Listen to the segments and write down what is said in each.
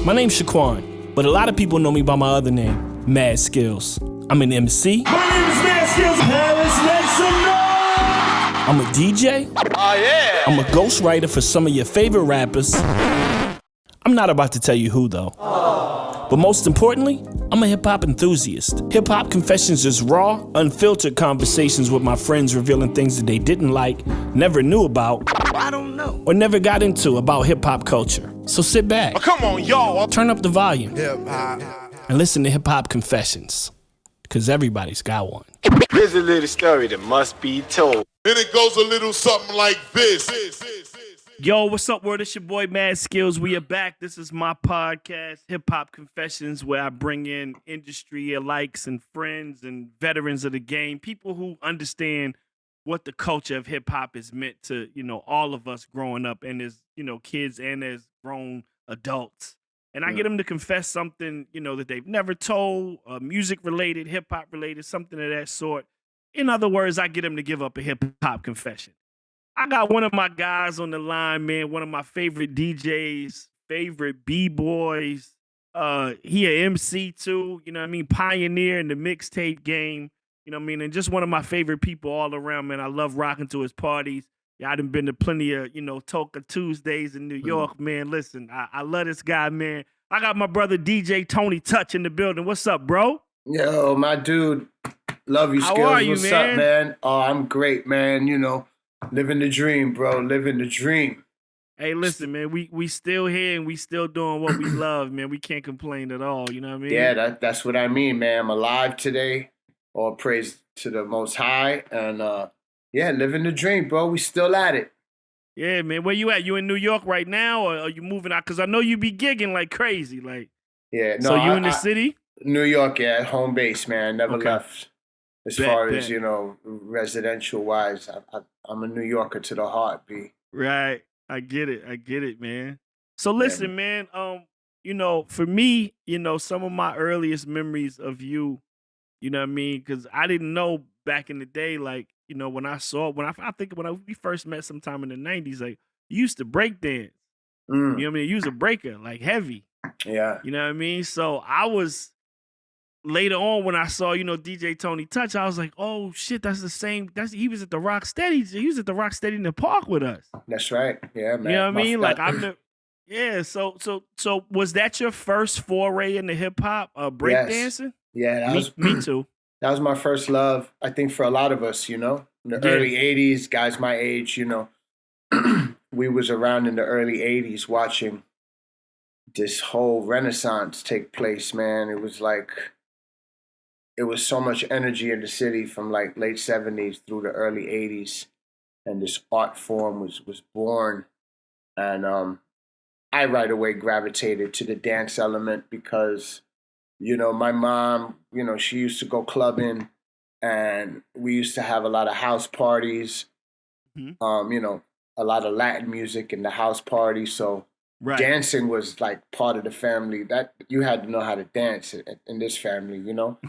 My name's Shaquan, but a lot of people know me by my other name, Mad Skillz. I'm an MC. My name is Mad Skillz. Paris, make some noise. I'm a DJ. Oh, yeah. I'm a ghostwriter for some of your favorite rappers. I'm not about to tell you who, though. But most importantly, I'm a hip-hop enthusiast. HipHopConfessions is raw, unfiltered conversations with my friends revealing things that they didn't like, never knew about, I don't know. or never got into about hip-hop culture. So sit back. Oh, come on, y'all. Turn up the volume. Hip-hop. And listen to HipHopConfessions. Because everybody's got one. Here's a little story that must be told. And it goes a little something like this. Yo, what's up, world? It's your boy, Mad Skillz. We are back. This is my podcast, HipHopConfessions, where I bring in industry alikes and friends and veterans of the game, people who understand what the culture of hip-hop is meant to, all of us growing up and as, kids and as grown adults. And I get them to confess something, that they've never told, music-related, hip-hop-related, something of that sort. In other words, I get them to give up a hip-hop confession. I got one of my guys on the line, man, one of my favorite DJs, favorite B-boys. He a MC too, pioneer in the mixtape game, and just one of my favorite people all around, man. I love rocking to his parties. Yeah, I done been to plenty of, Toka Tuesdays in New York, man. Listen, I love this guy, man. I got my brother DJ Tony Touch in the building. What's up, bro? Yo, my dude. Love you, Skillz. How are you, What's man? up, man? Oh, I'm great, man. Living the dream, bro. Living the dream. Hey, listen, man, we still here and we still doing what we love, man. We can't complain at all, you know what I mean? Yeah, that's what I mean, man. I'm alive today. All praise to the Most High. And, living the dream, bro. We still at it. Yeah, man. Where you at? You in New York right now, or are you moving out? Because I know you be gigging like crazy. Yeah, no. So you in the city? New York, yeah, home base, man. Never left. As far as, bet. residential-wise, I'm a New Yorker to the heart, B. Right. I get it, man. So listen, man, for me, some of my earliest memories of you, you know what I mean? Because I didn't know back in the day, like, when we first met sometime in the 90s, like, you used to break dance. You know what I mean? You was a breaker, like heavy. Yeah. You know what I mean? So I was... Later on, when I saw, DJ Tony Touch, I was like, "Oh shit, that's the same." He was at the Rocksteady. He was at the Rocksteady in the park with us. That's right. Yeah, man. You know what I mean? Like yeah. So was that your first foray into hip hop, breakdancing? Yeah, me too. That was my first love. I think for a lot of us, in the early '80s, guys my age, we was around in the early '80s watching this whole renaissance take place. Man, it was like. It was so much energy in the city from like late 70s through the early 80s. And this art form was born. And I right away gravitated to the dance element because, my mom, she used to go clubbing and we used to have a lot of house parties, a lot of Latin music in the house party. So dancing was like part of the family. That you had to know how to dance in this family,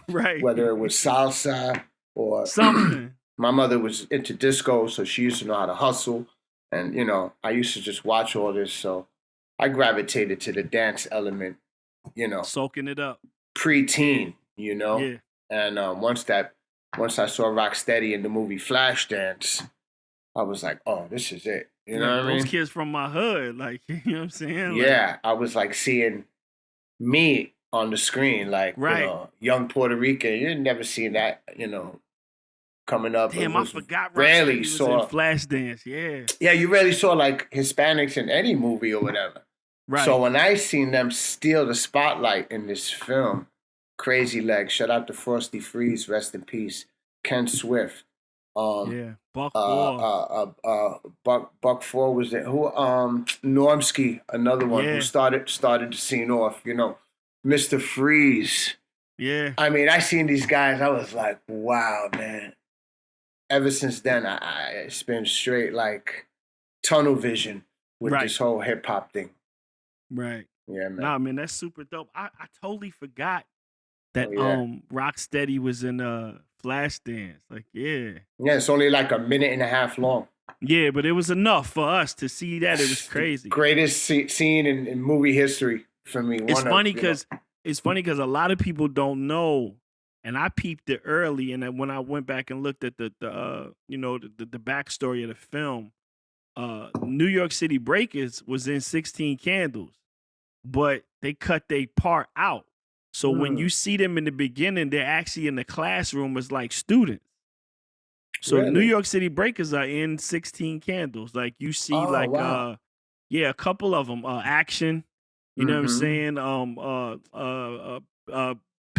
Right. Whether it was salsa or something. My mother was into disco, so she used to know how to hustle. And, I used to just watch all this. So I gravitated to the dance element, Soaking it up. Pre-teen, Yeah. And once I saw Rocksteady in the movie Flashdance, I was like, oh, this is it. You know what I mean? Those kids from my hood, like, you know what I'm saying? Yeah, I was like seeing me on the screen, like, young Puerto Rican. You never seen that, coming up. Damn, I forgot. Rarely was saw in Flashdance. Yeah. Yeah, you rarely saw like Hispanics in any movie or whatever. Right. So when I seen them steal the spotlight in this film, Crazy Legs, shout out to Frosty Freeze, rest in peace, Ken Swift. Buck 4. Buck 4 was it? Who? Normsky, another one who started the scene off. Mr. Freeze. Yeah. I mean, I seen these guys. I was like, wow, man. Ever since then, it's been straight like tunnel vision with this whole hip hop thing. Right. Yeah, man. Nah, man, that's super dope. I totally forgot that Rocksteady was in Flashdance. Like, yeah. Yeah, it's only like a minute and a half long. Yeah, but it was enough for us to see that. It was crazy. Greatest scene in movie history. for me. It's funny because a lot of people don't know, and I peeped it early. And then when I went back and looked at the backstory of the film, New York City Breakers was in 16 Candles, but they cut their part out. So when you see them in the beginning, they're actually in the classroom as like students. So Really? New York City Breakers are in 16 Candles. Like you see, wow. a couple of them. Action, you know what I'm saying?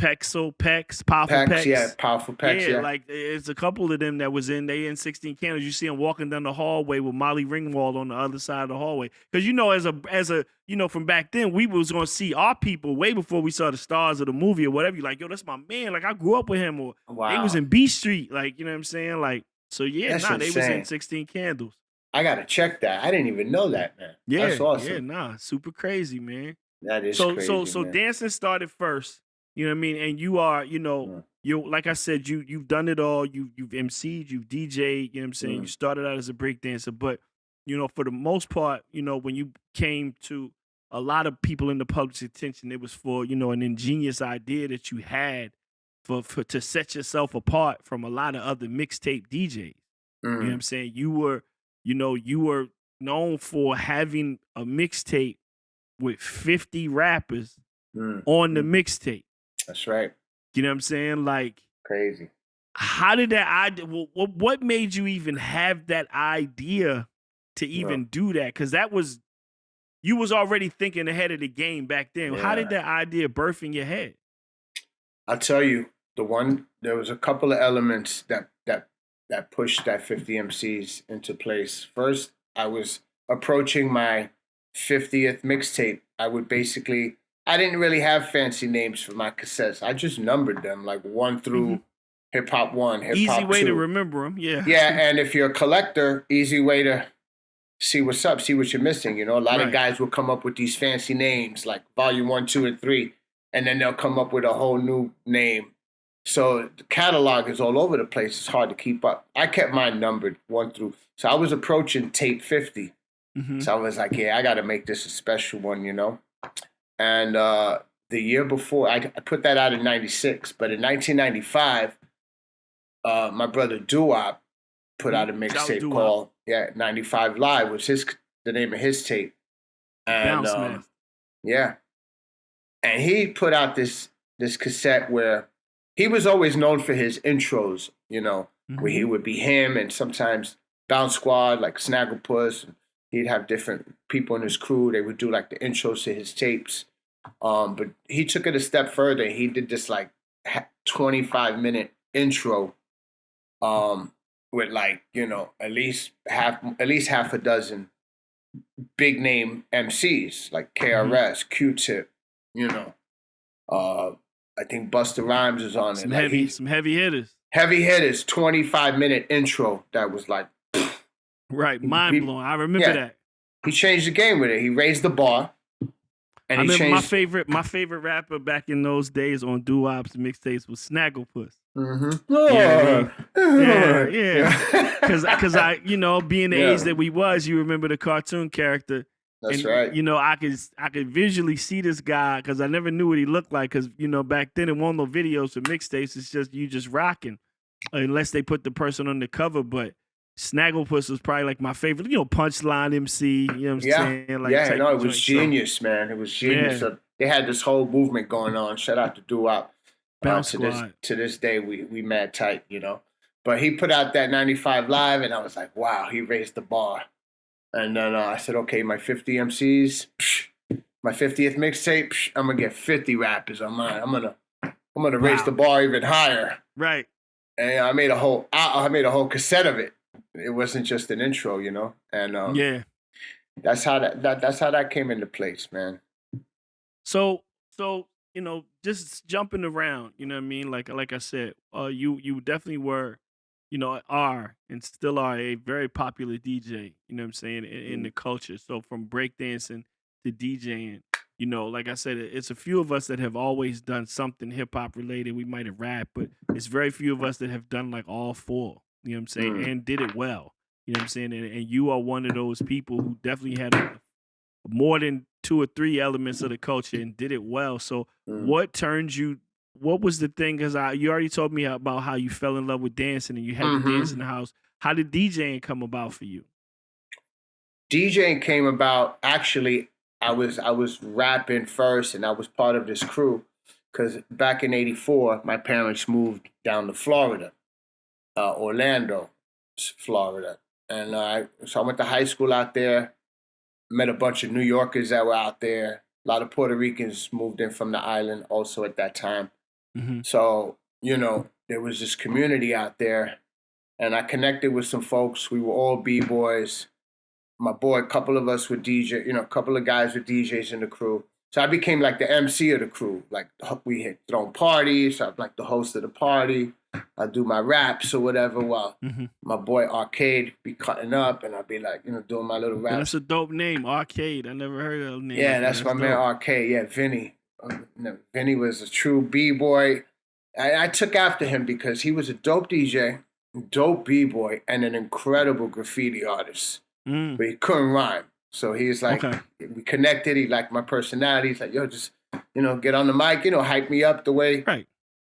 Powerful Pex. Yeah, Powerful Pex. Yeah, like it's a couple of them that was in. They in 16 Candles. You see them walking down the hallway with Molly Ringwald on the other side of the hallway. Because as a from back then, we was gonna see our people way before we saw the stars of the movie or whatever. You like, yo, that's my man. Like I grew up with him, or they was in B Street. Like you know what I'm saying? Like so, yeah, they was in 16 Candles. I gotta check that. I didn't even know that, man. Yeah, that's awesome. Yeah, super crazy, man. That is crazy. So man. dancing started first. You know what I mean? And you are, you like I said, you've done it all. You've MC'd, you've DJ'd, you know what I'm saying? You started out as a breakdancer, but for the most part, when you came to a lot of people in the public's attention, it was for, an ingenious idea that you had for to set yourself apart from a lot of other mixtape DJs. You know what I'm saying? You were known for having a mixtape with 50 rappers on the mixtape. That's right. You know what I'm saying? Like crazy. How did that idea? What made you even have that idea to even do that? Because you was already thinking ahead of the game back then. Yeah. How did that idea birth in your head? I'll tell you, there was a couple of elements that pushed that 50 MCs into place. First, I was approaching my 50th mixtape. I didn't really have fancy names for my cassettes. I just numbered them like 1 through Hip Hop 1, Hip Hop 2. Easy way to remember them, yeah. Yeah, and if you're a collector, easy way to see what's up, see what you're missing. A lot of guys will come up with these fancy names like Volume 1, 2, and 3, and then they'll come up with a whole new name. So the catalog is all over the place. It's hard to keep up. I kept mine numbered 1 through. So I was approaching tape 50. So I was like, yeah, I got to make this a special one, And the year before, I put that out in 96. But in 1995, my brother Doo-Wop put out a mixtape called 95 Live was the name of his tape. And yeah. And he put out this cassette where he was always known for his intros, where he would be him and sometimes Bounce Squad, like Snagglepuss. He'd have different people in his crew. They would do like the intros to his tapes. But he took it a step further. He did this like 25-minute intro with like, at least half a dozen big name MCs like KRS, Q-Tip, I think Busta Rhymes is on it. Some heavy hitters. Heavy hitters, 25-minute intro that was like right, mind blowing. I remember that. He changed the game with it. He raised the bar. And I remember my favorite rapper back in those days on Doo-Wop's mixtapes was Snagglepuss. Yeah. Because I, being the age that we was, you remember the cartoon character. That's right. I could visually see this guy because I never knew what he looked like. Because back then it wasn't no videos for mixtapes. It's just you just rocking, unless they put the person on the cover. But Snagglepuss was probably like my favorite, Punchline MC. You know what I'm saying? Like, it was genius, man. It was genius. So they had this whole movement going on. Shout out to Doo-Wop. To this day, we mad tight, But he put out that 95 Live, and I was like, wow, he raised the bar. And then I said, okay, my 50 MCs, my 50th mixtape, I'm gonna get 50 rappers on mine. I'm gonna raise the bar even higher. Right. And I made a whole cassette of it. It wasn't just an intro, And that's how that came into place, man. So just jumping around, you know what I mean? Like I said, you definitely were, are and still are a very popular DJ, you know what I'm saying, in the culture. So from breakdancing to DJing, like I said, it's a few of us that have always done something hip hop related. We might have rapped, but it's very few of us that have done like all four, you know what I'm saying, and did it well. You know what I'm saying? And you are one of those people who definitely had more than 2 or 3 elements of the culture and did it well. So what turned you? What was the thing? Because you already told me about how you fell in love with dancing and you had to dance in the house. How did DJing come about for you? DJing came about, actually, I was rapping first, and I was part of this crew because back in '84, my parents moved down to Florida, Orlando, Florida, and so I went to high school out there. Met a bunch of New Yorkers that were out there. A lot of Puerto Ricans moved in from the island also at that time. So, there was this community out there, and I connected with some folks. We were all B-boys. My boy, a couple of us were DJ, a couple of guys were DJs in the crew. So I became like the MC of the crew. Like, we had thrown parties. I'm like the host of the party. I do my raps or whatever while my boy Arcade be cutting up, and I'd be like, doing my little raps. That's a dope name, Arcade. I never heard of that name. Yeah, that's my man Arcade. Yeah, Vinny. Vinny was a true B-boy. I took after him because he was a dope DJ, dope B-boy, and an incredible graffiti artist. But he couldn't rhyme. So he's like, we connected. He liked my personality. He's like, yo, just, get on the mic, hype me up the way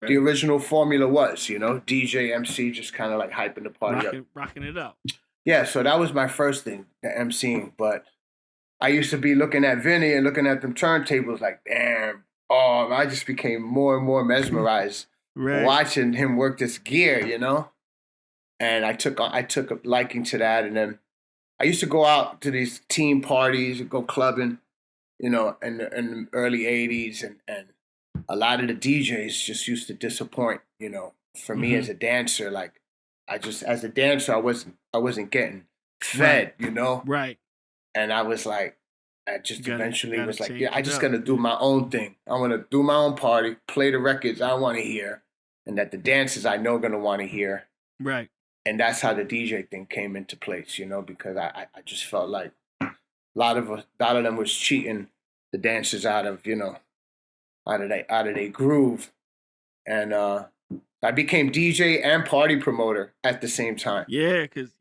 the original formula was, DJ, MC, just kind of like hyping the party up. Rocking it up. Yeah, so that was my first thing, the MCing. But I used to be looking at Vinny and looking at them turntables like, damn. Oh, I just became more and more mesmerized watching him work this gear, And I took a liking to that. And then I used to go out to these team parties and go clubbing, in the early 80s. And a lot of the DJs just used to disappoint, for me as a dancer. Like, as a dancer, I wasn't getting fed, Right. And I was like, I just eventually was like, I just got got to do my own thing. I want to do my own party, play the records I want to hear, and that the dancers I know going to want to hear. Right. And that's how the DJ thing came into place, because I just felt like a lot of them was cheating the dancers out of their groove. And I became DJ and party promoter at the same time. Yeah, because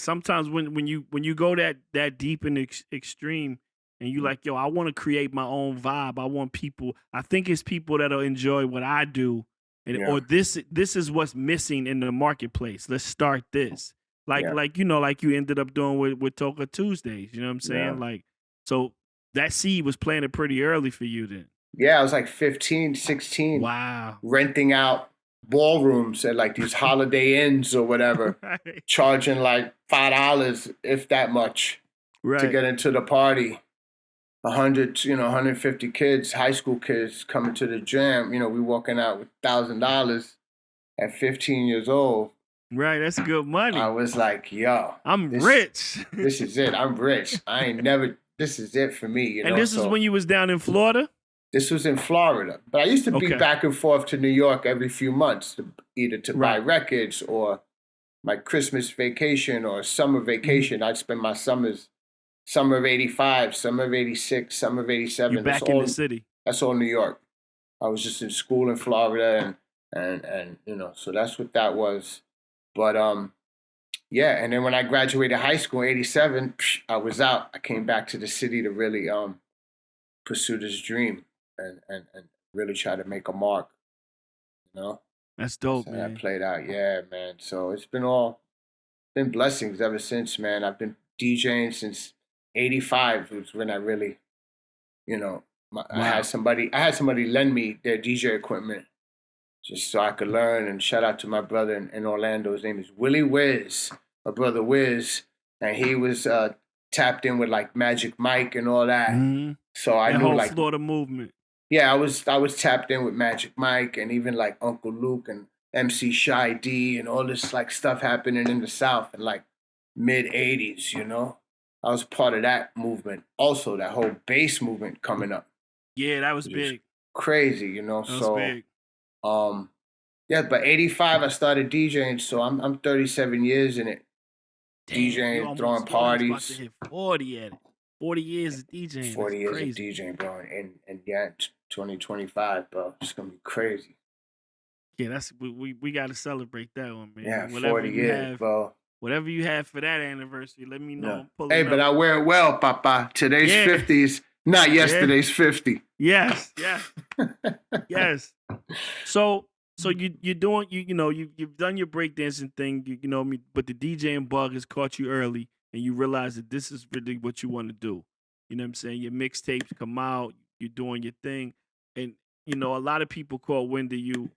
sometimes when you go that deep in the extreme, and you like, yo, I want to create my own vibe. I want people. I think it's people that'll enjoy what I do, or this is what's missing in the marketplace. Let's start this. Like you ended up doing with Toka Tuesdays. You know what I'm saying? Yeah. Like, so that seed was planted pretty early for you then. Yeah, I was like 15, 16. Wow. Renting out ballrooms at like these Holiday Inns or whatever, charging like $5, if that much, to get into the party. 150 kids, high school kids coming to the jam. We walking out with $1,000 at 15 years old. Right, that's good money. I was like, yo, I'm rich. This is it. I'm rich. This is it for me. And this is when you was down in Florida? This was in Florida. But I used to be back and forth to New York every few months, either to buy records or my Christmas vacation or summer vacation. I'd spend my summers. Summer of '85, summer of '86, summer of '87. You're back in the city. That's all New York. I was just in school in Florida, and so that's what that was. But and then when I graduated high school in '87, I was out. I came back to the city to really pursue this dream and really try to make a mark. That's dope, so man. That played out, yeah, man. So it's been blessings ever since, man. I've been DJing since '85 was when I really, I had somebody lend me their DJ equipment just so I could learn. And shout out to my brother in Orlando. His name is Willie Wiz, my brother Wiz, and he was tapped in with like Magic Mike and all that. Mm-hmm. So I knew whole like Florida movement. Yeah, I was tapped in with Magic Mike and even like Uncle Luke and MC Shy D and all this like stuff happening in the South in like mid '80s. I was part of that movement. Also, that whole bass movement coming up. Yeah, that was big. Crazy, That was big. But '85 I started DJing, so I'm 37 years in it. Damn, DJing, throwing parties. About to hit 40 at it. 40 years of DJing. 40 years crazy. of DJing, bro. And 2025, bro. It's gonna be crazy. Yeah, we got to celebrate that one, man. Yeah, Whatever 40 years, have, bro. whatever you have for that anniversary, let me know. Yeah. I'm pulling Hey, up. but I wear it well, Papa. Today's Yeah. 50s, not yesterday's 50. Yes, yes. So you're doing you've done your breakdancing thing, but the DJing bug has caught you early, and you realize that this is really what you want to do. You know what I'm saying? Your mixtapes come out, you're doing your thing, and a lot of people caught wind of you,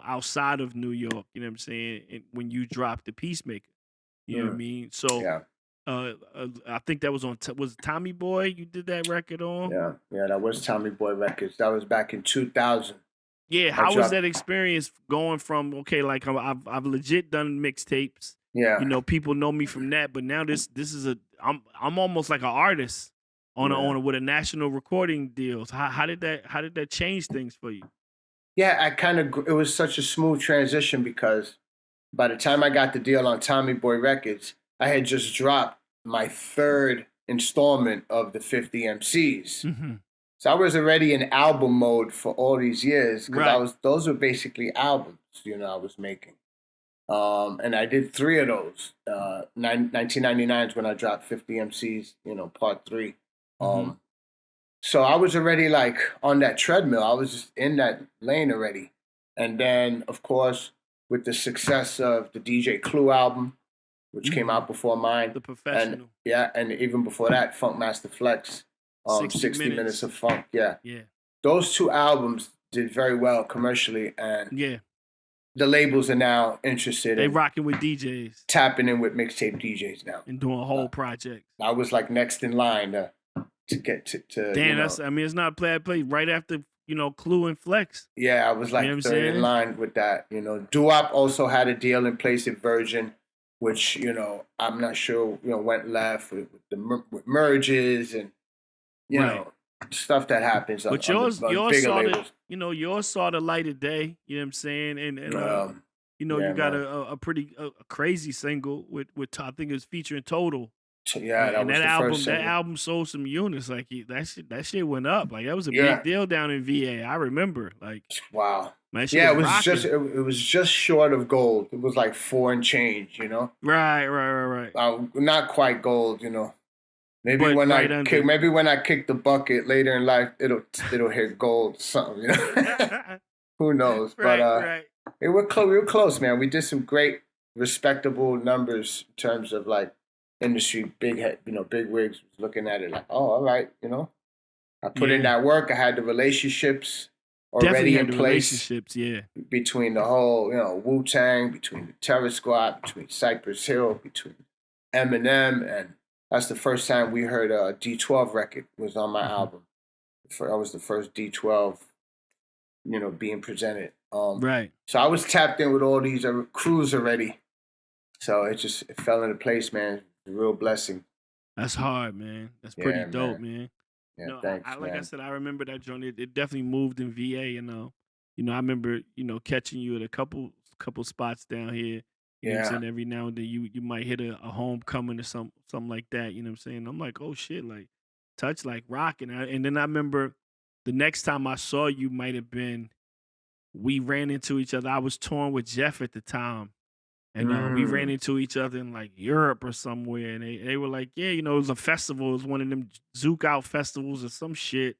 outside of New York. You know what I'm saying? And when you dropped the Peacemaker, you know what I mean? So. Yeah. I think that was on was it Tommy Boy you did that record on? Yeah, that was Tommy Boy Records. That was back in 2000. Yeah, how was that experience going from like I've legit done mixtapes. Yeah. People know me from that, but now this is I'm almost like an artist with a national recording deal. So how did that change things for you? Yeah, it was such a smooth transition because by the time I got the deal on Tommy Boy Records, I had just dropped my third installment of the 50 MCs. Mm-hmm. So I was already in album mode for all these years because those were basically albums, I was making. And I did 3 of those. 1999 is when I dropped 50 MCs, part 3. So I was already like on that treadmill. I was just in that lane already. And then, of course, with the success of the DJ Clue album, which came out before mine. The Professional. And even before that, Funk Master Flex, 60 Minutes of Funk. Yeah. Those 2 albums did very well commercially, and the labels are now interested. They rocking with DJs, tapping in with mixtape DJs now, and doing whole projects. I was like next in line to get to. Damn, it's not a play right after Clue and Flex. Yeah, I was like third in line with that. Doo-Wop also had a deal in place at Virgin, which, I'm not sure, went left with merges and, stuff that happens. But yours saw the light of day, you know what I'm saying? And you got a pretty crazy single with I think it was featuring Total. Yeah, that album sold some units. Like that shit went up. Like that was a big deal down in VA. I remember. Like wow. Man, it was just short of gold. It was like 4 and change, Right. Not quite gold, Maybe when I kick the bucket later in life, it'll hit gold or something, Who knows? Right. We were close, man. We did some great, respectable numbers in terms of like industry, big wigs was looking at it like, oh, all right, I put in that work. I had the relationships already in place between the whole, Wu-Tang, between the Terror Squad, between Cypress Hill, between Eminem, and that's the first time we heard a D12 record was on my album. That was the first D12, being presented. Right. So I was tapped in with all these crews already. So it fell into place, man. A real blessing. That's hard, man. That's pretty dope, man. Yeah, thanks, like I said, I remember that joint. It definitely moved in VA, I remember, catching you at a couple spots down here. You know what I'm saying? Every now and then you might hit a homecoming or something like that. You know what I'm saying? I'm like, oh shit, like Touch like rocking. And then I remember the next time I saw you might have been, we ran into each other. I was touring with Jeff at the time. And we ran into each other in like Europe or somewhere, and they were like, yeah, it was a festival. It was one of them Zouk Out festivals or some shit,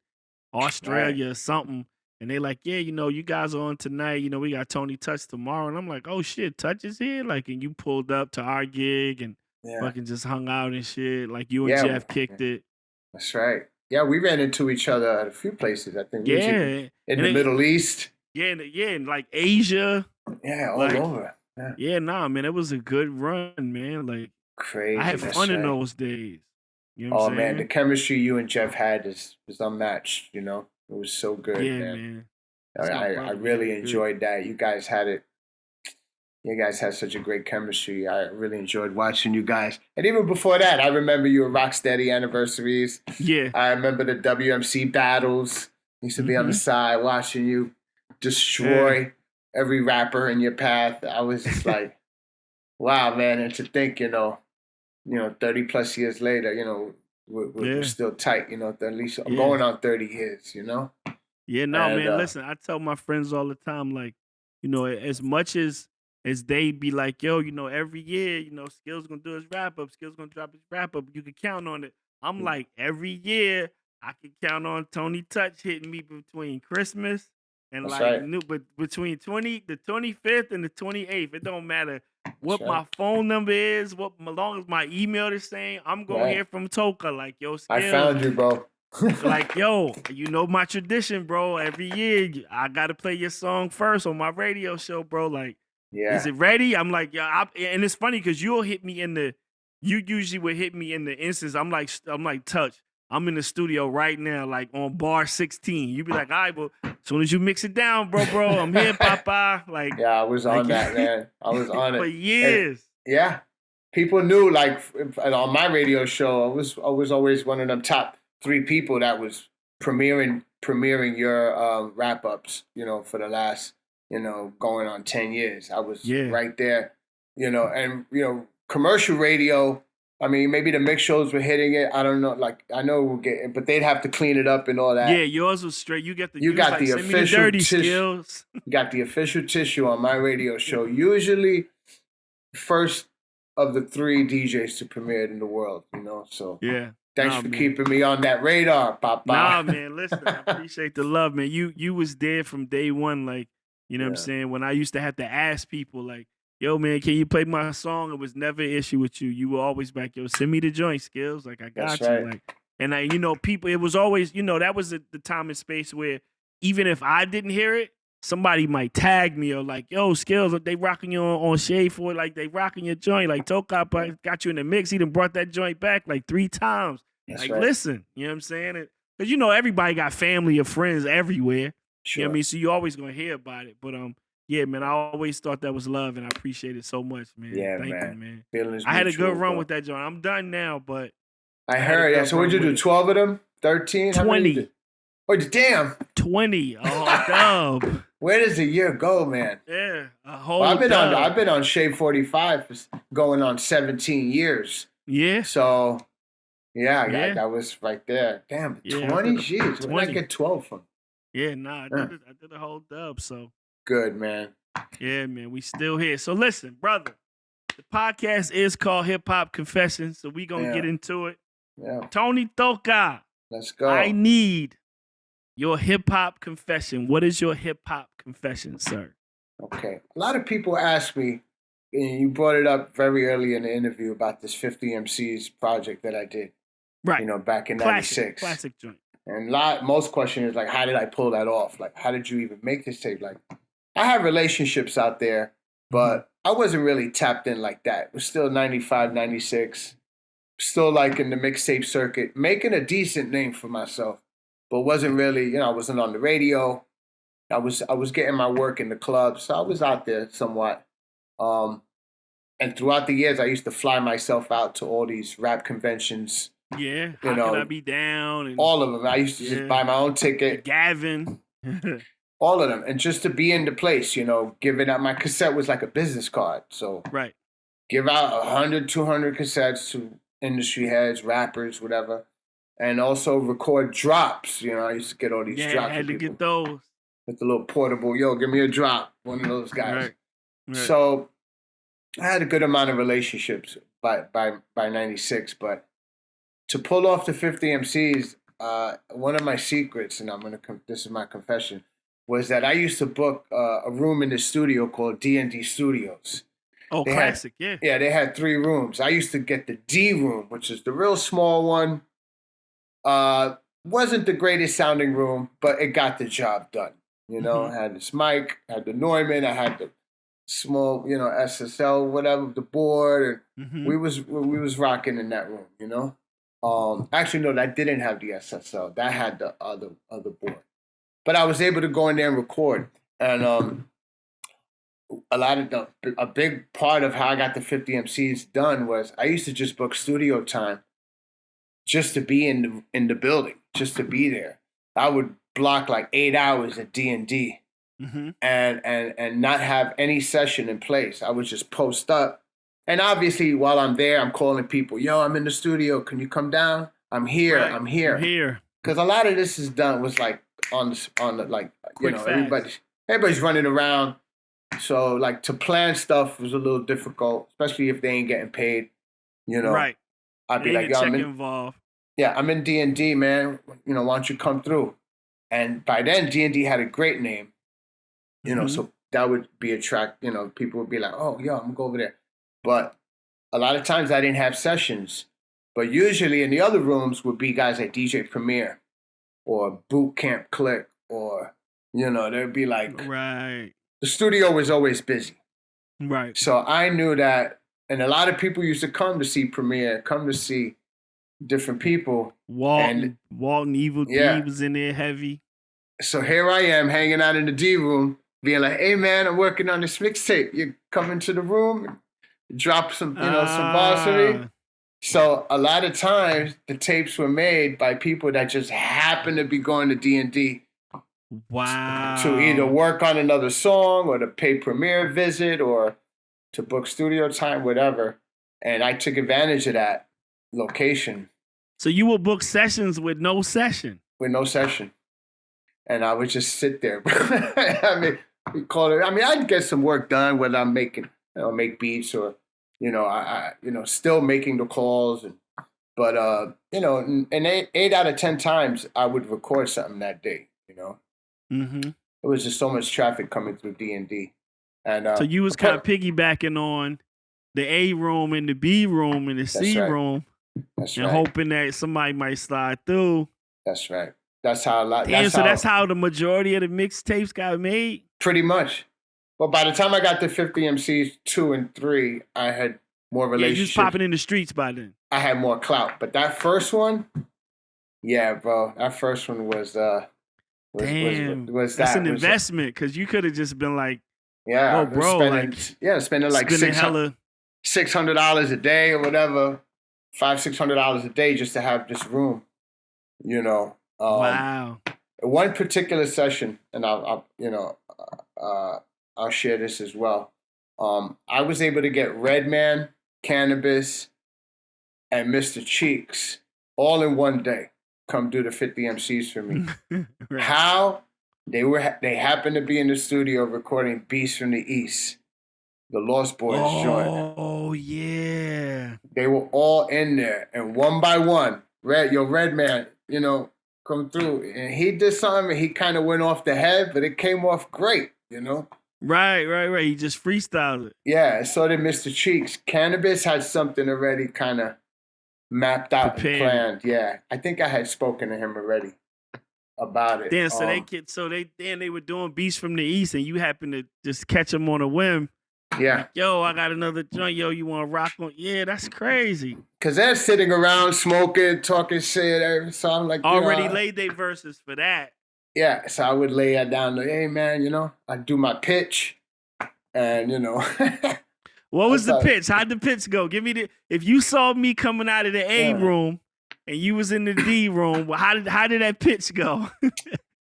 Australia or something. And they like, yeah, you guys are on tonight. We got Tony Touch tomorrow. And I'm like, oh shit, Touch is here. Like, and you pulled up to our gig and fucking just hung out and shit. Like you and Jeff kicked it. That's right. Yeah, we ran into each other at a few places. I think. In the Middle East. Yeah, in like Asia. Yeah, all over. Yeah, man, it was a good run, man. Like crazy. I had fun in those days. You know what I'm saying? Man, the chemistry you and Jeff had is unmatched. It was so good. Yeah, man. I really enjoyed that. You guys had it. You guys had such a great chemistry. I really enjoyed watching you guys. And even before that, I remember you at Rocksteady anniversaries. Yeah. I remember the WMC battles. I used to be on the side watching you destroy every rapper in your path. I was just like, wow, man. And to think, 30 plus years later, we're still tight, at least going on 30 years, Yeah, no, man, listen, I tell my friends all the time, like, as much as is they be like, yo, every year, Skillz gonna do his wrap up, Skillz gonna drop his wrap up. You can count on it. I'm like, every year I can count on Tony Touch hitting me between Christmas and That's like right. but between the 25th and the 28th. It don't matter what right. my phone number is, as long as my email is saying, I'm gonna Right. hear from Toka. Like, yo, Skillz. I found you, bro. Like, yo, my tradition, bro. Every year I gotta play your song first on my radio show, bro. Like, Yeah. is it ready? I'm like, yeah, and it's funny because you usually would hit me in the instance. I'm like, Touch, I'm in the studio right now, like on bar 16. You be like, all right, well, as soon as you mix it down, bro, I'm here, Papa. Like, Yeah, I was on that, man. I was on it for years. And, yeah, people knew. Like on my radio show, I was always one of them top 3 people that was premiering your wrap ups. For the last going on 10 years. I was right there. And commercial radio. I mean, maybe the mix shows were hitting it. I don't know. Like, I know we'll get it, but they'd have to clean it up and all that. Yeah, yours was straight. You got the official dirty tissue. Skills. You got the official tissue on my radio show. Usually, first of the 3 DJs to premiere it in the world. So yeah. Thanks for keeping me on that radar, Papa. Nah, man. Listen, I appreciate the love, man. You was there from day one, like what I'm saying. When I used to have to ask people, like, yo, man, can you play my song? It was never an issue with you. You were always back, yo, send me the joint, Skills. Like, I got That's you. right. Like, and people, it was always, that was the time and space where even if I didn't hear it, somebody might tag me or like, yo, Skills, they rocking you on Shade for it, like they rocking your joint. Like Toka got you in the mix. He done brought that joint back like 3 times. That's like, right. listen, you know what I'm saying? Because everybody got family or friends everywhere. Sure. You know what I mean? So you always gonna hear about it. But yeah, man, I always thought that was love, and I appreciate it so much, man. Yeah, Thank man. you, man. Feelings I had a mutual, good run bro. with that joint. I'm done now, but I heard. Yeah. So what'd you do? 12 of them? 13? 20. Oh, damn. 20. Oh, dub. Where does the year go, man? Yeah, a whole. Well, dub. I've been on Shade 45 for going on 17 years. Yeah. So, yeah. That was right there. Damn, 20? Jeez, where did I get 12 from? Yeah, nah, I did a whole dub. So good, man. Yeah, man, we still here. So listen, brother, the podcast is called HipHopConfessions, so we gonna get into it. Yeah. Tony Toka, let's go. I need your hip hop confession. What is your hip hop confession, sir? Okay. A lot of people ask me, and you brought it up very early in the interview about this 50 MCs project that I did. Right. Back in 96. Classic joint. And most question is like, how did I pull that off? Like, how did you even make this tape? Like, I have relationships out there, but I wasn't really tapped in like that. It was still 95, 96. Still like in the mixtape circuit, making a decent name for myself, but wasn't really, I wasn't on the radio. I was getting my work in the club, so I was out there somewhat. And throughout the years, I used to fly myself out to all these rap conventions. Yeah, How Can I Be Down? And all of them. I used to just buy my own ticket. Gavin. All of them. And just to be in the place, giving out my cassette was like a business card. So right. Give out 100, 200 cassettes to industry heads, rappers, whatever. And also record drops. I used to get all these drops. Yeah, I had to get those. With the little portable, give me a drop. One of those guys. Right. So I had a good amount of relationships by 96, but to pull off the 50 MCs, one of my secrets, and this is my confession, was that I used to book a room in the studio called D&D Studios. Oh, classic, yeah. Yeah, they had 3 rooms. I used to get the D room, which is the real small one. Wasn't the greatest sounding room, but it got the job done. I had this mic, I had the Neumann, I had the small, SSL, whatever, the board, and we was rocking in that room, Actually, no, that didn't have the SSL. That had the other board. But I was able to go in there and record. And a big part of how I got the 50 MCs done was I used to just book studio time just to be in the building, just to be there. I would block like 8 hours at D&D and not have any session in place. I would just post up. And obviously, while I'm there, I'm calling people, yo, I'm in the studio. Can you come down? I'm here. Right. I'm here. I'm here. Because a lot of this is done was like on the like, Quick, everybody's running around. So like to plan stuff was a little difficult, especially if they ain't getting paid. You know, Right. I'd be Ain't like, a yo, check involved. I'm in D&D, man. You know, why don't you come through? And by then, D&D had a great name. You know, so that would be you know, people would be like, oh, yo, I'm gonna go over there. But a lot of times I didn't have sessions. But usually in the other rooms would be guys like DJ Premier or Boot Camp Click, or, you know, there'd be like, Right. the studio was always busy. Right. So I knew that, and a lot of people used to come to see Premiere, come to see different people. Walton Evil D Yeah. was in there heavy. So here I am hanging out in the D room, being like, hey man, I'm working on this mixtape. You come into the room, drop some, some bars for me. So a lot of times the tapes were made by people that just happened to be going to D&D Wow. to either work on another song or to pay Premiere visit or to book studio time, whatever. And I took advantage of that location. So you will book sessions with no session? With no session. And I would just sit there. I mean, we call it. I mean, I'd get some work done whether I'm making, make beats or, I still making the calls. But and 8 out of 10 times I would record something that day. Mm-hmm. It was just so much traffic coming through D&D. And so you was kind of piggybacking on the A room and the B room and the C room. That's and right. hoping that somebody might slide through. That's right. That's how a lot. That's how the majority of the mixtapes got made. Pretty much. But by the time I got to 50 MCs 2 and 3, I had more relationships. You was popping in the streets by then. I had more clout. But that first one, yeah, bro. That first one was damn. Was that's an investment because you could have just been like, yeah, oh, bro, spending like $600 a day or whatever, $500-600 a day just to have this room. Wow. One particular session, and I'll share this as well. I was able to get Redman, Cannabis, and Mr. Cheeks all in one day. Come do the 50 MCs for me. Right. How? They happened to be in the studio recording Beast from the East, the Lost Boys joint. Oh yeah. They were all in there, and one by one, Redman, come through, and he did something. And he kind of went off the head, but it came off great, Right. He just freestyled it. Yeah, so did Mr. Cheeks. Cannabis had something already kind of mapped out and planned. Yeah, I think I had spoken to him already about it. Damn, they were doing Beats from the East, and you happened to just catch them on a whim. Yeah. Yo, I got another joint. Yo, you want to rock on? Yeah, that's crazy. Because they're sitting around smoking, talking shit. So I'm like, already laid their verses for that. Yeah, so I would lay it down. Like, hey, man, I'd do my pitch. And, What was the pitch? How'd the pitch go? Give me if you saw me coming out of the A room and you was in the D room, how did that pitch go?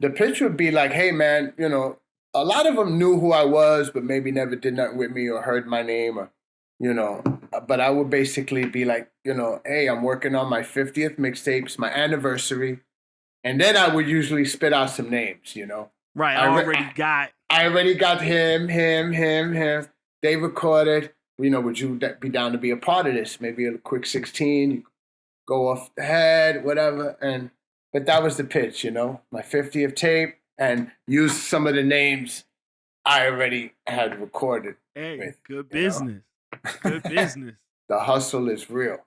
The pitch would be like, hey, man, a lot of them knew who I was, but maybe never did nothing with me or heard my name or, but I would basically be like, hey, I'm working on my 50th mixtapes, my anniversary. And then I would usually spit out some names, Right, I already got him. They recorded, would you be down to be a part of this? Maybe a quick 16, go off the head, whatever. But that was the pitch, my 50th tape, and use some of the names I already had recorded. Hey, good business. Good business. The hustle is real.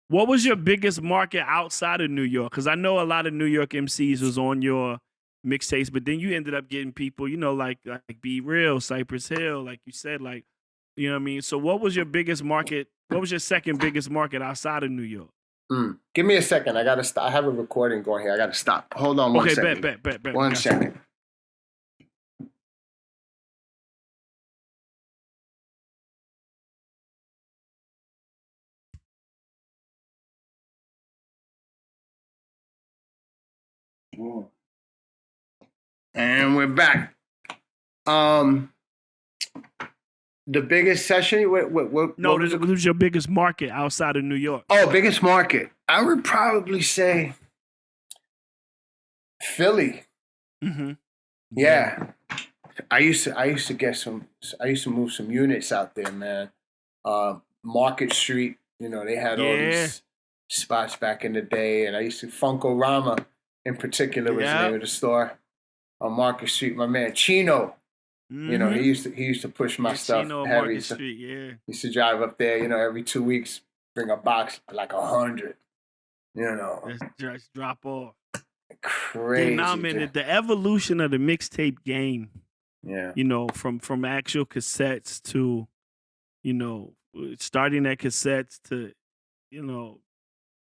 What was your biggest market outside of New York? Because I know a lot of New York MCs was on your mixtapes, but then you ended up getting people, like Be Real, Cypress Hill, like you said, like, you know what I mean? So what was your biggest market? What was your second biggest market outside of New York? Give me a second. I got to stop. I have a recording going here. I got to stop. Hold on one second. Okay, bet. 1 second. And we're back. The biggest session? What was your biggest market outside of New York? Oh, biggest market. I would probably say Philly. Mm-hmm. Yeah. I used to move some units out there, man. Market Street, they had all these spots back in the day, and I used to Funko-Rama in particular was the name of the store on Market Street. My man Chino, he used to push my stuff Chino, heavy. Market Street, He used to drive up there, every 2 weeks, bring a box like 100. Just drop off. Crazy. Now, man, the evolution of the mixtape game. Yeah. From actual cassettes to, starting at cassettes to,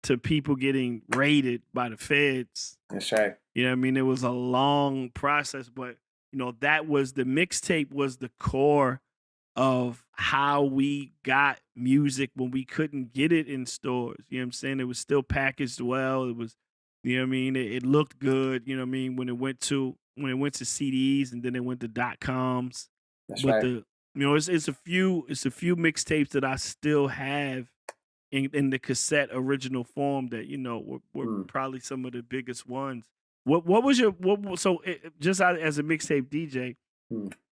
to people getting raided by the feds. That's right. You know what I mean? It was a long process, but that was the mixtape was the core of how we got music when we couldn't get it in stores. You know what I'm saying? It was still packaged well. It was, you know what I mean? It looked good, you know what I mean, when it went to CDs and then it went to .coms. That's but right. It's a few mixtapes that I still have in the cassette original form that were probably some of the biggest ones. What was your just as a mixtape DJ,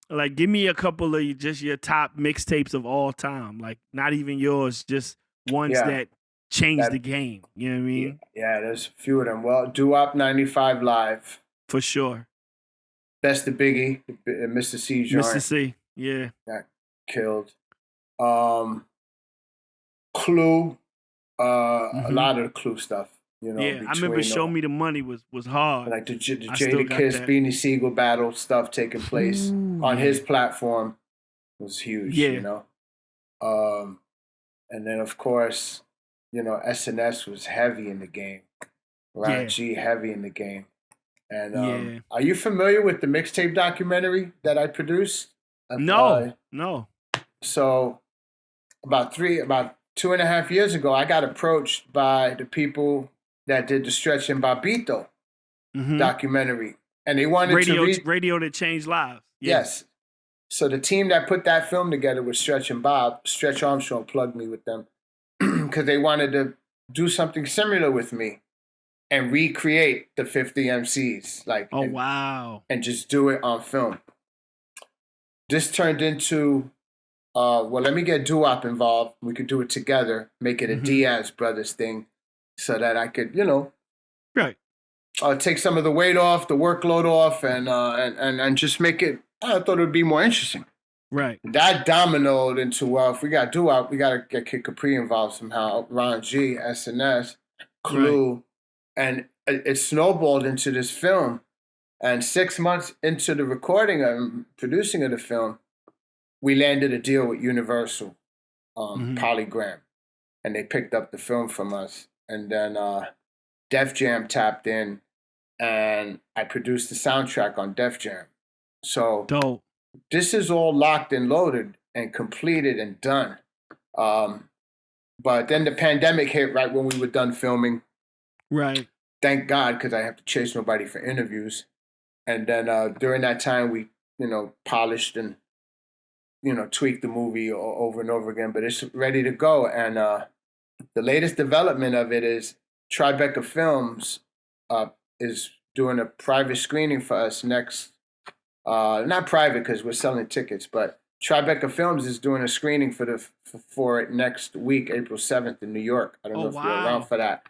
like give me a couple of just your top mixtapes of all time, like not even yours, just ones that changed the game. You know what I mean? Yeah, there's a few of them. Well, Doo-Wop 95 Live. For sure. That's the biggie, the Mr. C joint. Mr. C, yeah. Got killed. Clue, a lot of the Clue stuff. I remember Show Me the Money was hard. Like the Jadakiss Beanie Siegel battle stuff taking place on his platform was huge, and then of course, SNS was heavy in the game. Ryan G heavy in the game. And are you familiar with the mixtape documentary that I produced? No. So about 2.5 years ago, I got approached by the people that did the Stretch and Bobbito documentary. And they wanted Radio that changed lives. Yeah. Yes. So the team that put that film together was Stretch and Bob. Stretch Armstrong plugged me with them because they wanted to do something similar with me and recreate the 50 MCs. Wow. And just do it on film. This turned into, let me get Doo-Wop involved. We could do it together, make it a Diaz Brothers thing so that I could, right. Take some of the weight off, the workload off, and just make it, I thought it would be more interesting. Right. That dominoed into, if we got Doo-Wop, we got to get Kid Capri involved somehow. Ron G, SNS, Clue. Right. And it snowballed into this film. And 6 months into the recording and producing of the film, we landed a deal with Universal, Polygram. And they picked up the film from us. And then Def Jam tapped in, and I produced the soundtrack on Def Jam. So dope. This is all locked and loaded and completed and done. But then the pandemic hit right when we were done filming. Right. Thank God, because I have to chase nobody for interviews. And then during that time, we, polished and, tweaked the movie over and over again. But it's ready to go. And the latest development of it is Tribeca Films is doing a private screening for us next. Not private because we're selling tickets, but Tribeca Films is doing a screening for it next week, April 7th in New York. I don't know if you're around for that.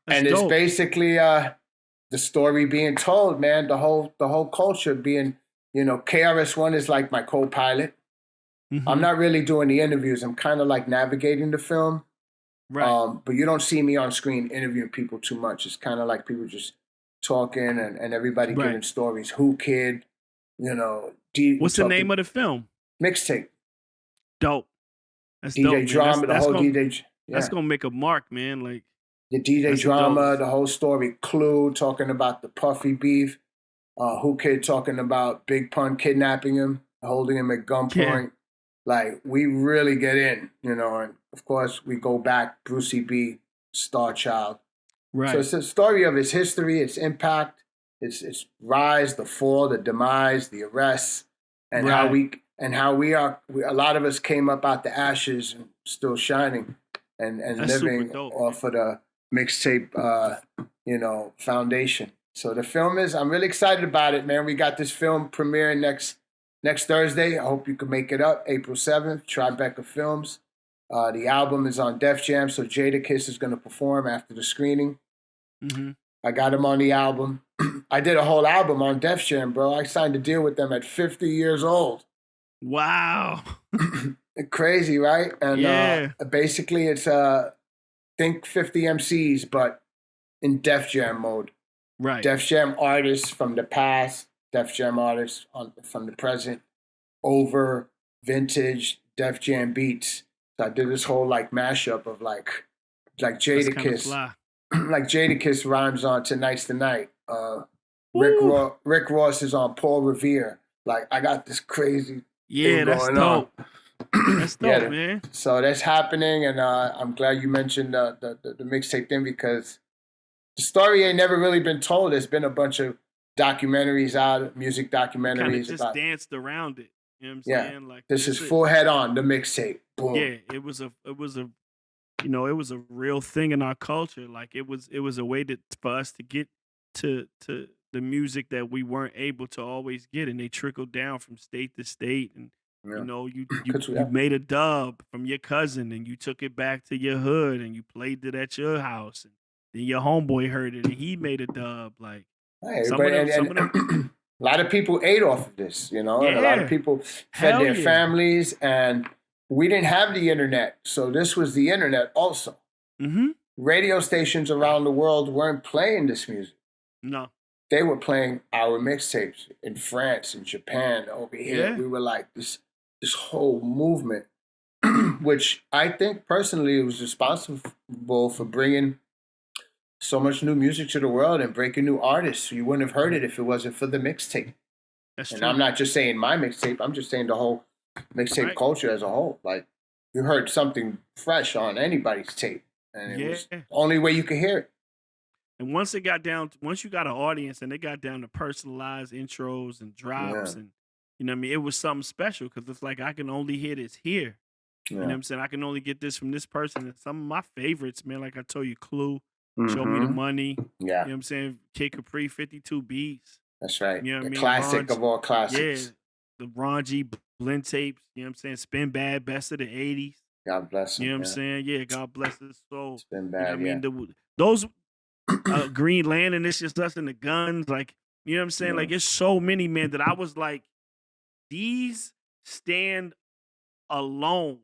That's dope. It's basically the story being told, man. The whole culture being, KRS-One is like my co-pilot. I'm not really doing the interviews. I'm kind of like navigating the film. Right. But you don't see me on screen interviewing people too much. It's kind of like people just talking and everybody giving stories. Who Kid, what's the name of the film? Mixtape. Dope. That's DJ dope, Drama, the whole DJ. Yeah. That's gonna make a mark, man. Like the DJ Drama, the whole story. Clue talking about the Puffy beef. Who Kid talking about Big Pun kidnapping him, holding him at gunpoint. Yeah. Like we really get in, and of course we go back. Brucey B, Star Child. Right. So it's a story of its history, its impact, its rise, the fall, the demise, the arrests, and how we are. A lot of us came up out the ashes and still shining, and living off of the mixtape, foundation. So the film I'm really excited about it, man. We got this film premiering next next Thursday. I hope you can make it up. April 7th, Tribeca Films. The album is on Def Jam, so Jadakiss is going to perform after the screening. Mm-hmm. I got him on the album. I did a whole album on Def Jam, bro. I signed a deal with them at 50 years old. Wow. Crazy, right? And basically it's think 50 MCs, but in Def Jam mode. Right. Def Jam artists from the past, Def Jam artists from the present, over vintage Def Jam beats. So I did this whole like mashup of like Jadakiss. Like Jadakiss rhymes on Tonight's the Night. Rick Ross is on Paul Revere. Like I got this crazy thing that's going dope. on. That's dope, man. So that's happening, and I'm glad you mentioned the mixtape thing because the story ain't never really been told. There's been a bunch of documentaries out, music documentaries. Kind of just about, danced around it. You know what I'm saying? Like this is full head on the mixtape. Boom. Yeah, it was a real thing in our culture. Like it was a way for us to get to the music that we weren't able to always get, and they trickled down from state to state. And you know, you made a dub from your cousin, and you took it back to your hood, and you played it at your house, and then your homeboy heard it, and he made a dub. Like some of them, a lot of people ate off of this, you know, and a lot of people fed their families, and we didn't have the internet, so this was the internet also. Mm-hmm. Radio stations around the world weren't playing this music. No. They were playing our mixtapes in France and Japan. Over here, we were like this whole movement, which I think personally was responsible for bringing so much new music to the world and breaking new artists. You wouldn't have heard it if it wasn't for the mixtape. That's true. And I'm not just saying my mixtape. I'm just saying the whole mixtape culture as a whole. Like you heard something fresh on anybody's tape, and it was the only way you could hear it. And once you got an audience and they got down to personalized intros and drops, and you know what I mean, it was something special because it's like I can only hear this here. You know what I'm saying? I can only get this from this person. And some of my favorites, man, like I told you, Clue, Show Me the Money. You know what I'm saying? Kid Capri, 52 Beats. That's right. You know what I mean? Classic of all classics. Yeah. The Ron G blend tapes, you know what I'm saying? Spin Bad, best of the 80s. God bless him. You know what I'm saying? Yeah, God bless his soul. Spin Bad, you know what I mean? Those Green Lantern, It's Just Us and the Guns, like, you know what I'm saying? Like, it's so many, man, that I was like, these stand alone.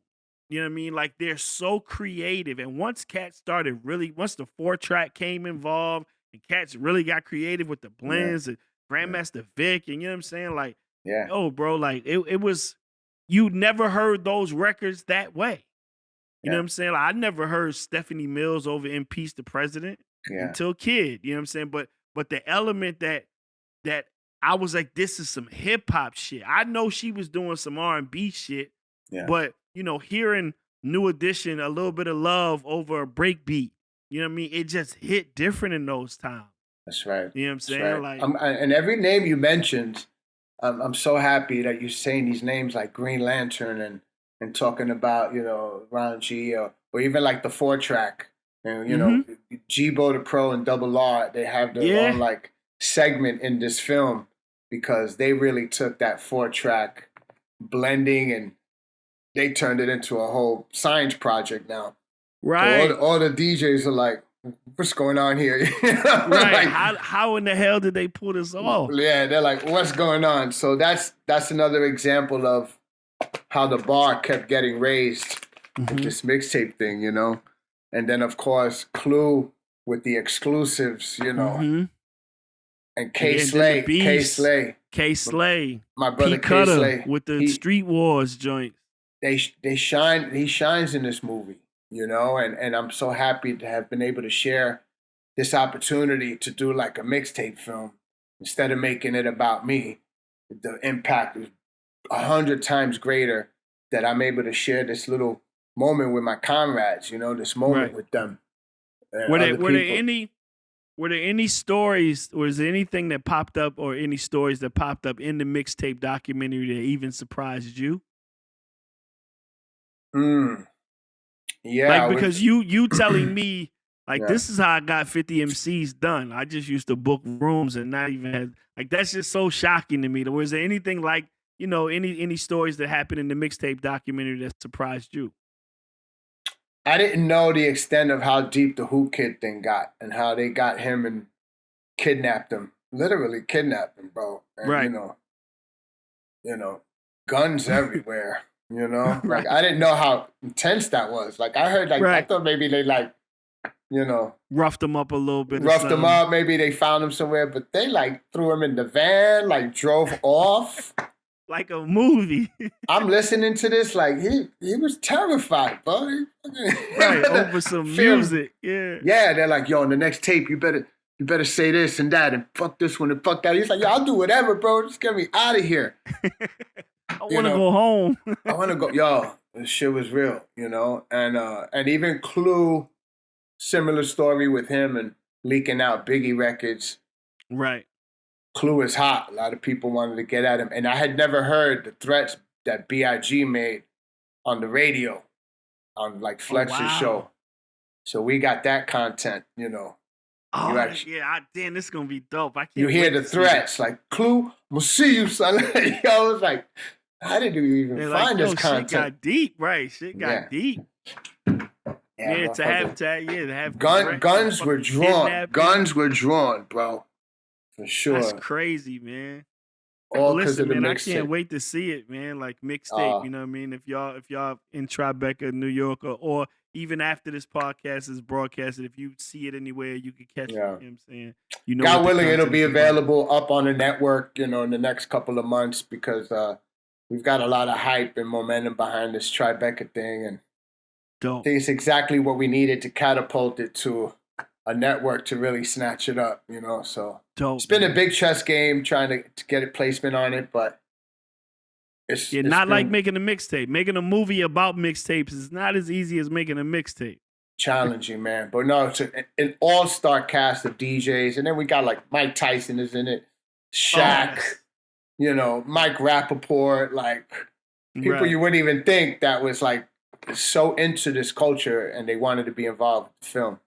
You know what I mean? Like, they're so creative. And once the 4-track came involved and cats really got creative with the blends and Grandmaster Vic, and you know what I'm saying? Like, oh, bro, like, it was, you never heard those records that way. You know what I'm saying? Like, I never heard Stephanie Mills over in Peace the President until Kid. You know what I'm saying? But the element that I was like, this is some hip hop shit. I know she was doing some R&B shit, but you know, hearing New Edition, a little bit of love over a break beat. You know what I mean? It just hit different in those times. That's right. You know what I'm saying? Right. Like, and every name you mentioned, I'm so happy that you're saying these names like Green Lantern and talking about, you know, Ron G or even like the 4-track. And, you know, G-Bo the Pro and Double R, they have their own like segment in this film because they really took that 4-track blending and they turned it into a whole science project now. Right. So all the DJs are like, what's going on here? Right. Like, how in the hell did they pull this off? Yeah, they're like, what's going on? So that's another example of how the bar kept getting raised with this mixtape thing, you know? And then, of course, Clue with the exclusives, you know. And K-Slay. My brother K-Slay. With the Street Wars joint. He shines in this movie, you know, and I'm so happy to have been able to share this opportunity to do like a mixtape film. Instead of making it about me, the impact is 100 times greater that I'm able to share this little moment with my comrades, you know, this moment with them. Were there any stories, or is there anything that popped up or any stories that popped up in the mixtape documentary that even surprised you? Yeah. Like, because you telling me, like, this is how I got 50 MCs done. I just used to book rooms and not even have, like, that's just so shocking to me. Was there anything like any stories that happened in the Mixtape documentary that surprised you? I didn't know the extent of how deep the Who Kid thing got and how they got him and kidnapped him. Literally kidnapped him, bro. And, right. Guns everywhere, Right. Like, I didn't know how intense that was. Like, I heard, like, I thought maybe they, like, roughed him up a little bit. Roughed him up. Maybe they found him somewhere, but they, like, threw him in the van, like, drove off. Like a movie. I'm listening to this, like, he was terrified, bro. Right, over some music. Yeah. Yeah, they're like, yo, on the next tape, you better say this and that and fuck this one and fuck that. He's like, yo, I'll do whatever, bro. Just get me out of here. I want to go home. I want to go. Yo, this shit was real, And even Clue, similar story with him and leaking out Biggie records. Right. Clue is hot. A lot of people wanted to get at him. And I had never heard the threats that B.I.G. made on the radio, on like Flex's show. So we got that content, Oh, damn, this is going to be dope. I can't You hear the threats, like, Clue, we'll see you, son. I was like, how did you even find this content? Shit got deep, right? Shit got deep. Yeah, to have guns were drawn. Guns were drawn, bro. For sure. That's crazy, man. All because of the man, mixtape. I can't wait to see it, man. Like Mixtape, you know what I mean? If y'all in Tribeca, New York, or even after this podcast is broadcasted, if you see it anywhere, you can catch it. You know what I'm saying? God willing, it'll be available up on the network, in the next couple of months because we've got a lot of hype and momentum behind this Tribeca thing, and dope. I think it's exactly what we needed to catapult it to a network to really snatch it up, So dope, it's been a big chess game trying to get a placement on it, but it's not like making a mixtape. Making a movie about mixtapes is not as easy as making a mixtape. Challenging, man. But no, it's an all-star cast of DJs, and then we got like Mike Tyson is in it, Shaq, Mike Rappaport, like people you wouldn't even think that was like so into this culture and they wanted to be involved with the film.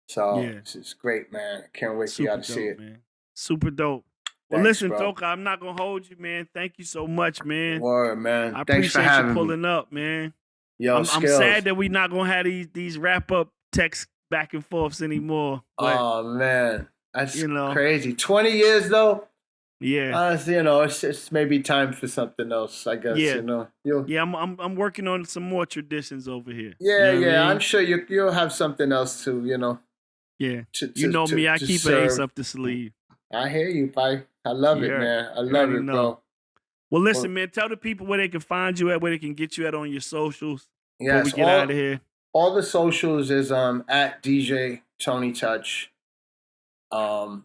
So it's great, man. I can't wait for y'all to see it. Man. Super dope. Well, listen, Thoka, I'm not going to hold you, man. Thank you so much, man. Word, man. I Thanks for appreciate having you pulling me. up, man. Yo, I'm sad that we're not going to have these wrap-up texts back and forths anymore. But, oh, man. That's crazy. 20 years, though? Yeah. It's maybe time for something else, I guess, Yeah, I'm working on some more traditions over here. Yeah, I mean? I'm sure you'll have something else to, Yeah. Me, I keep an ace up the sleeve. I hear you, Pi. I love it, man. I love it, bro. Well, listen, man, tell the people where they can find you at, where they can get you at on your socials before we get out of here. All the socials is at DJ Tony Touch. And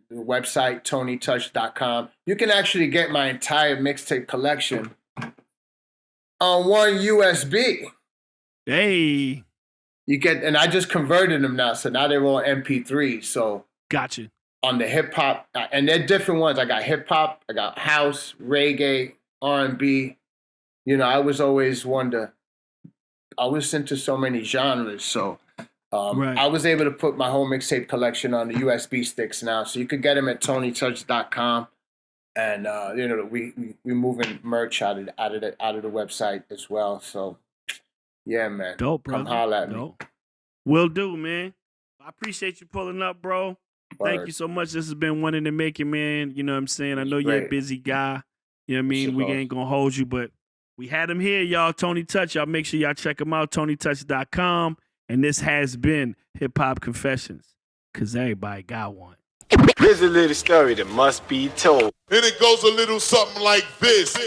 the website, TonyTouch.com. You can actually get my entire mixtape collection on one USB. Hey. And I just converted them now, so now they're all MP3. So gotcha. On the hip hop, and they're different ones. I got hip hop, I got house, reggae, R&B. I was always I was into so many genres, so I was able to put my whole mixtape collection on the USB sticks now, so you could get them at TonyTouch.com, and we moving merch out of the website as well. So yeah, man, dope, bro. Come holler at me. Will do, man. I appreciate you pulling up, bro. Thank you so much. This has been one in the making, man. You know what I'm saying? I know you're a busy guy. You know what I mean? We ain't gonna hold you, but we had him here, y'all. Tony Touch. Y'all make sure y'all check him out. TonyTouch.com. And this has been Hip Hop Confessions, because everybody got one. Here's a little story that must be told. And it goes a little something like this.